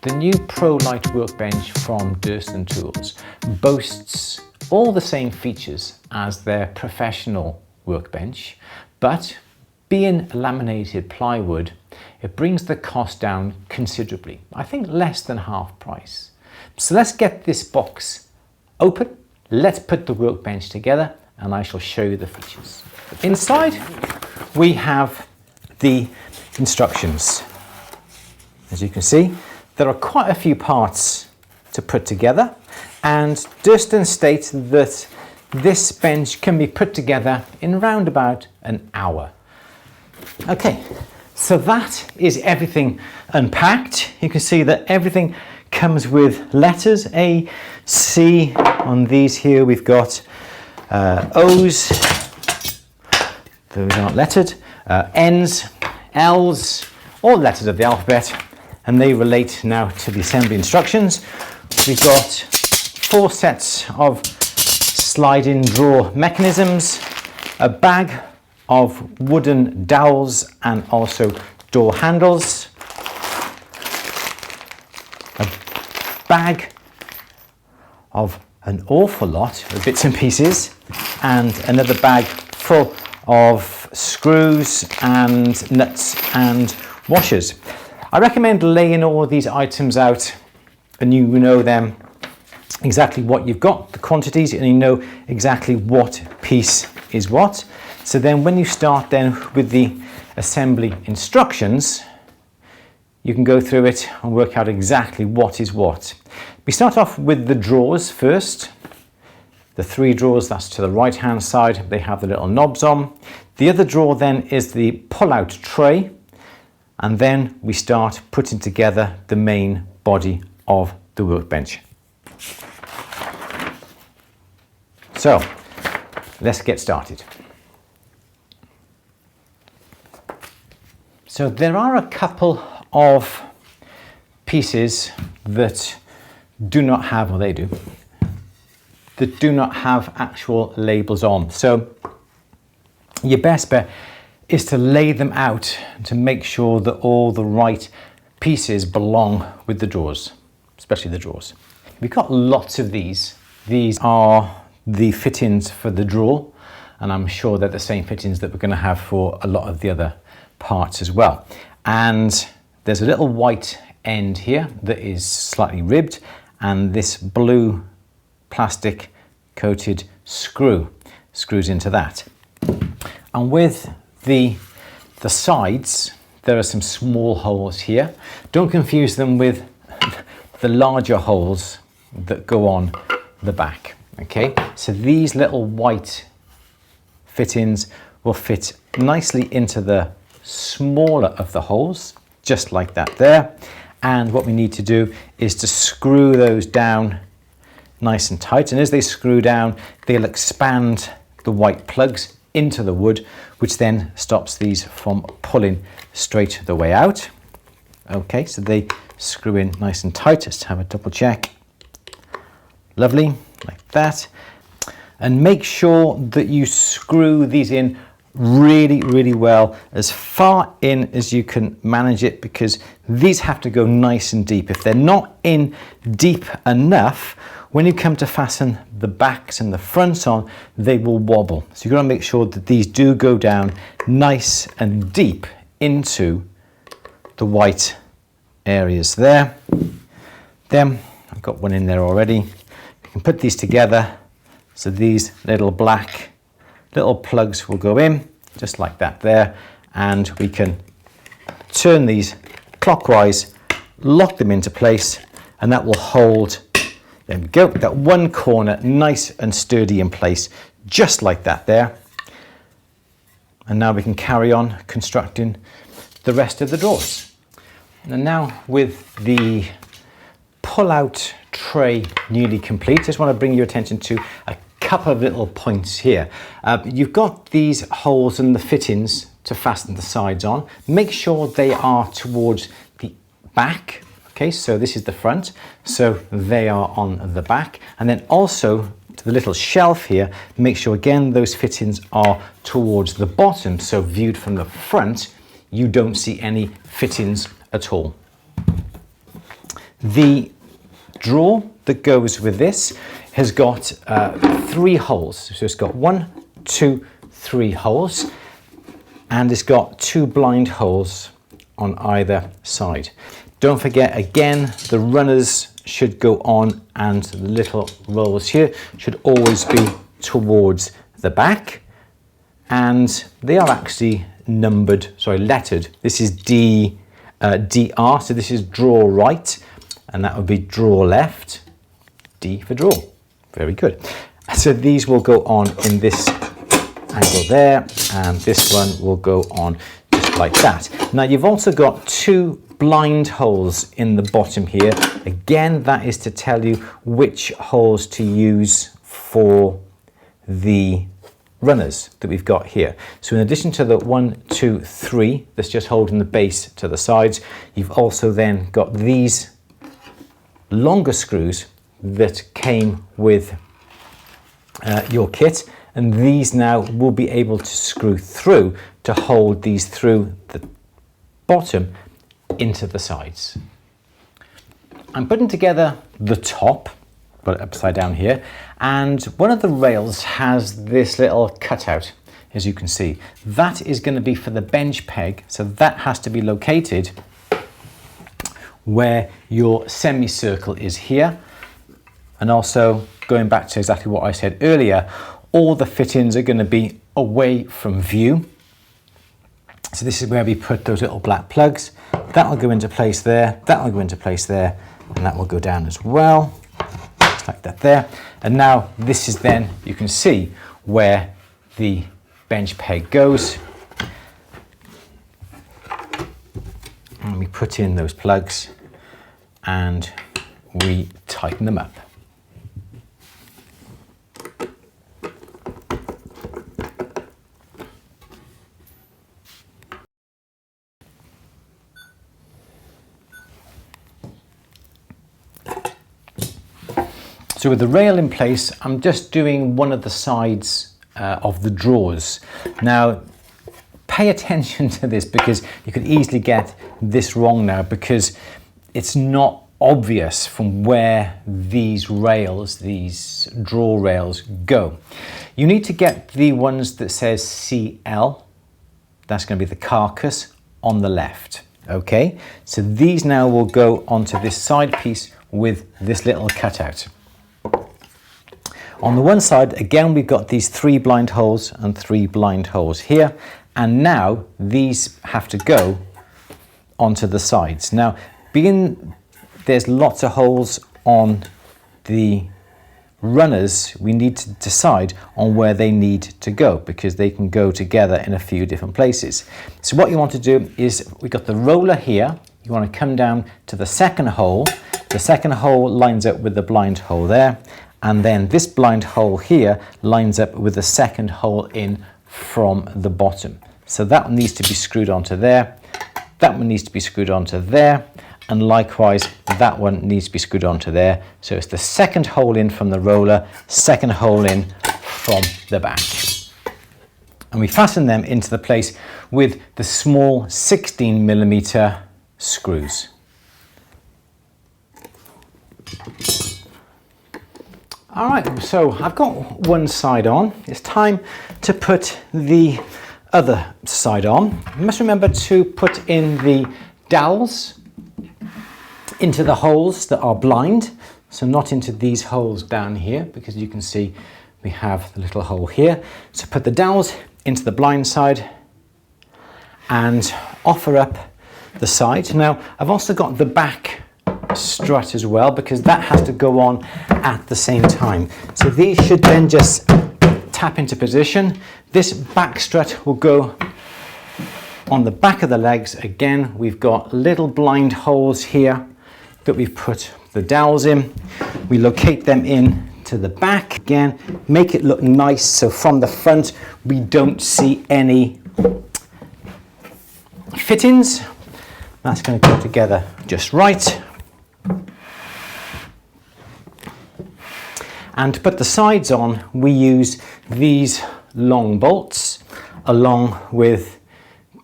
The new Pro-Lite Workbench from Durston Tools boasts all the same features as their professional workbench, but being laminated plywood, it brings the cost down considerably. I think less than half price. So let's get this box open. Let's put the workbench together and I shall show you the features. Inside we have the instructions. As you can see, there are quite a few parts to put together, and Durston states that this bench can be put together in around about an hour. Okay, so that is everything unpacked. You can see that everything comes with letters A, C. On these here we've got O's, those aren't lettered, N's, L's, all letters of the alphabet, and they relate now to the assembly instructions. We've got 4 sets of sliding drawer mechanisms, a bag of wooden dowels and also door handles, a bag of an awful lot of bits and pieces, and another bag full of screws and nuts and washers. I recommend laying all these items out and you know them exactly what you've got, the quantities, and you know exactly what piece is what. So then when you start then with the assembly instructions, you can go through it and work out exactly what is what. We start off with the drawers first. The 3 drawers, that's to the right hand side, they have the little knobs on. The other drawer then is the pull-out tray, and then we start putting together the main body of the workbench. So let's get started. So there are a couple of pieces that do not have, well they do, that do not have actual labels on. So your best bet is to lay them out to make sure that all the right pieces belong with the drawers, especially the drawers. We've got lots of these. These are the fittings for the drawer, and I'm sure they're the same fittings that we're going to have for a lot of the other parts as well. And there's a little white end here that is slightly ribbed, and this blue plastic coated screws into that. And with the sides, there are some small holes here. Don't confuse them with the larger holes that go on the back. Okay, so these little white fittings will fit nicely into the smaller of the holes, just like that there. And what we need to do is to screw those down nice and tight, and as they screw down, they'll expand the white plugs into the wood, which then stops these from pulling straight the way out. Okay, so they screw in nice and tight. Just have a double check. Lovely, like that. And make sure that you screw these in really well, as far in as you can manage it, because these have to go nice and deep. If they're not in deep enough, when you come to fasten the backs and the fronts on, they will wobble. So you've got to make sure that these do go down nice and deep into the white areas there. Then I've got one in there already. You can put these together. So these little black little plugs will go in just like that there, and we can turn these clockwise, lock them into place, and that will hold. There we go, that one corner nice and sturdy in place, just like that there. And now we can carry on constructing the rest of the drawers. And now with the pull-out tray nearly complete, I just want to bring your attention to a couple of little points here. You've got these holes and the fittings to fasten the sides on. Make sure they are towards the back. Okay, so this is the front, so they are on the back. And then also to the little shelf here, make sure again those fittings are towards the bottom, so viewed from the front, you don't see any fittings at all. The drawer that goes with this has got 3 holes. So it's got 1, 2, 3 holes, and it's got 2 blind holes on either side. Don't forget, again, the runners should go on, and the little rolls here should always be towards the back, and they are actually lettered. This is DR, so this is drawer right, and that would be drawer left, D for drawer. Very good. So these will go on in this angle there, and this one will go on just like that. Now you've also got 2 blind holes in the bottom here. Again, that is to tell you which holes to use for the runners that we've got here. So in addition to the 1, 2, 3 that's just holding the base to the sides, you've also then got these longer screws that came with your kit, and these now will be able to screw through to hold these through the bottom into the sides. I'm putting together the top, put it upside down here, and one of the rails has this little cutout, as you can see. That is going to be for the bench peg, so that has to be located where your semicircle is here. And also, going back to exactly what I said earlier, all the fittings are going to be away from view. So this is where we put those little black plugs. That will go into place there, that will go into place there, and that will go down as well, just like that there. And now this is then, you can see where the bench peg goes. And we put in those plugs and we tighten them up. So with the rail in place, I'm just doing one of the sides of the drawers. Now, pay attention to this, because you could easily get this wrong now, because it's not obvious from where these rails, these drawer rails go. You need to get the ones that says CL, that's going to be the carcass, on the left. Okay, so these now will go onto this side piece with this little cutout. On the one side, again, we've got these 3 blind holes and 3 blind holes here. And now these have to go onto the sides. Now, there's lots of holes on the runners, we need to decide on where they need to go, because they can go together in a few different places. So what you want to do is, we've got the roller here. You want to come down to the second hole. The second hole lines up with the blind hole there. And then this blind hole here lines up with the second hole in from the bottom. So that one needs to be screwed onto there. That one needs to be screwed onto there. And likewise, that one needs to be screwed onto there. So it's the second hole in from the roller, second hole in from the back. And we fasten them into the place with the small 16mm screws. All right, so I've got one side on. It's time to put the other side on. You must remember to put in the dowels into the holes that are blind, so not into these holes down here, because you can see we have the little hole here. So put the dowels into the blind side and offer up the side. Now, I've also got the back strut as well, because that has to go on at the same time. So these should then just tap into position. This back strut will go on the back of the legs. Again, we've got little blind holes here that we've put the dowels in. We locate them in to the back. Again, make it look nice, so from the front we don't see any fittings. That's going to go together just right. And to put the sides on, we use these long bolts along with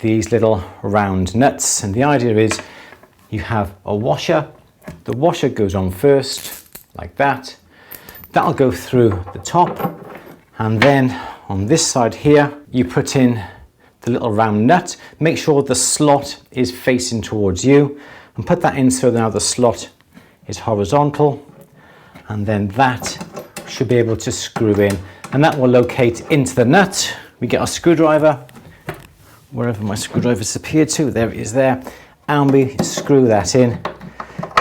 these little round nuts. And the idea is you have a washer the washer goes on first, like that. That'll go through the top, and then on this side here, you put in the little round nut. Make sure the slot is facing towards you, and put that in so now the slot is horizontal, and then that should be able to screw in, and that will locate into the nut. We get our screwdriver, wherever my screwdriver disappeared to, there it is there, and we screw that in,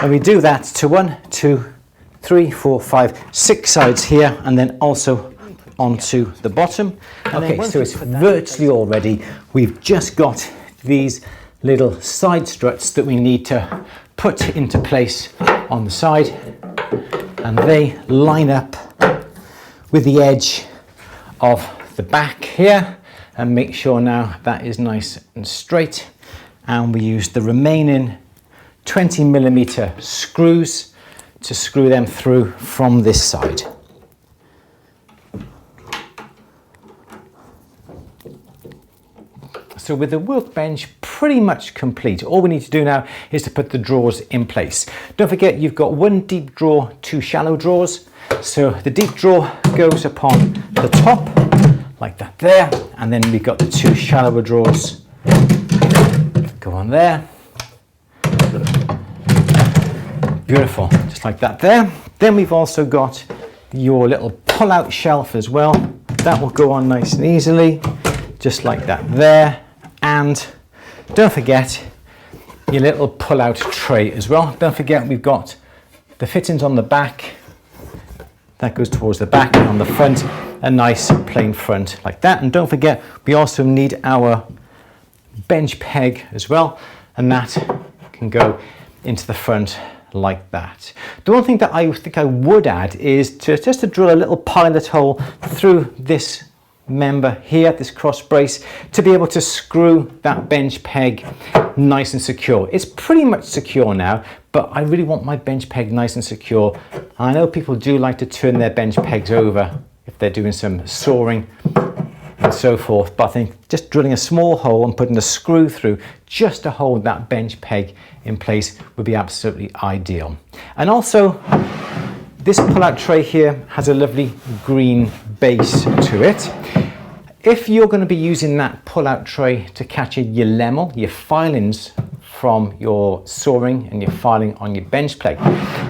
and we do that to 1, 2, 3, 4, 5, 6 sides here, and then also onto the bottom. Okay, so it's virtually all ready. We've just got these little side struts that we need to put into place on the side, and they line up with the edge of the back here, and make sure now that is nice and straight. And we use the remaining 20mm screws to screw them through from this side. So with the workbench pretty much complete, all we need to do now is to put the drawers in place. Don't forget you've got 1 deep drawer, 2 shallow drawers. So the deep drawer goes upon the top, like that there, and then we've got the 2 shallower drawers go on there. Beautiful, just like that there. Then we've also got your little pull-out shelf as well. That will go on nice and easily, just like that there. And don't forget your little pull-out tray as well. Don't forget we've got the fittings on the back. That goes towards the back, and on the front, a nice plain front like that. And don't forget, we also need our bench peg as well, and that can go into the front like that. The one thing that I think I would add is just to drill a little pilot hole through this member here, this cross brace, to be able to screw that bench peg nice and secure. It's pretty much secure now, but I really want my bench peg nice and secure. I know people do like to turn their bench pegs over if they're doing some sawing and so forth, but I think just drilling a small hole and putting a screw through just to hold that bench peg in place would be absolutely ideal. And also, this pull-out tray here has a lovely green base to it. If you're going to be using that pull-out tray to catch your Lemel, your filings from your sawing and your filing on your bench peg,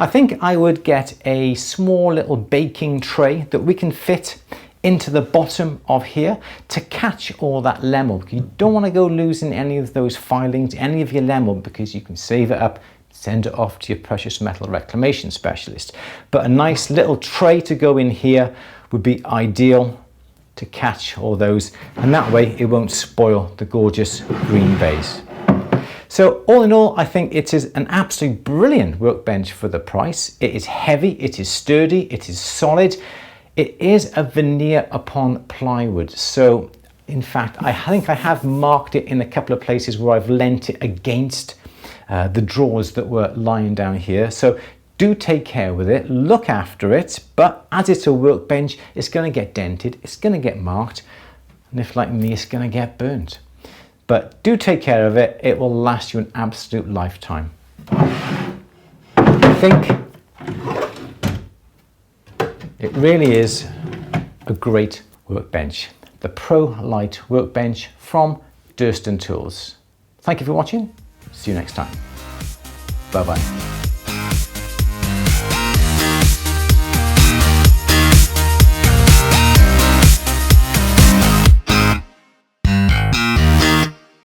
I think I would get a small little baking tray that we can fit into the bottom of here to catch all that Lemel. You don't want to go losing any of those filings, any of your Lemel, because you can save it up, send it off to your precious metal reclamation specialist. But a nice little tray to go in here would be ideal to catch all those, and that way it won't spoil the gorgeous green base. So all in all, I think it is an absolutely brilliant workbench for the price. It is heavy, it is sturdy, it is solid. It is a veneer upon plywood. So in fact, I think I have marked it in a couple of places where I've lent it against the drawers that were lying down here. So do take care with it, look after it, but as it's a workbench, it's going to get dented, it's going to get marked, and if like me, it's going to get burnt. But do take care of it, it will last you an absolute lifetime. I think it really is a great workbench. The Pro-Lite Workbench from Durston Tools. Thank you for watching, see you next time. Bye-bye.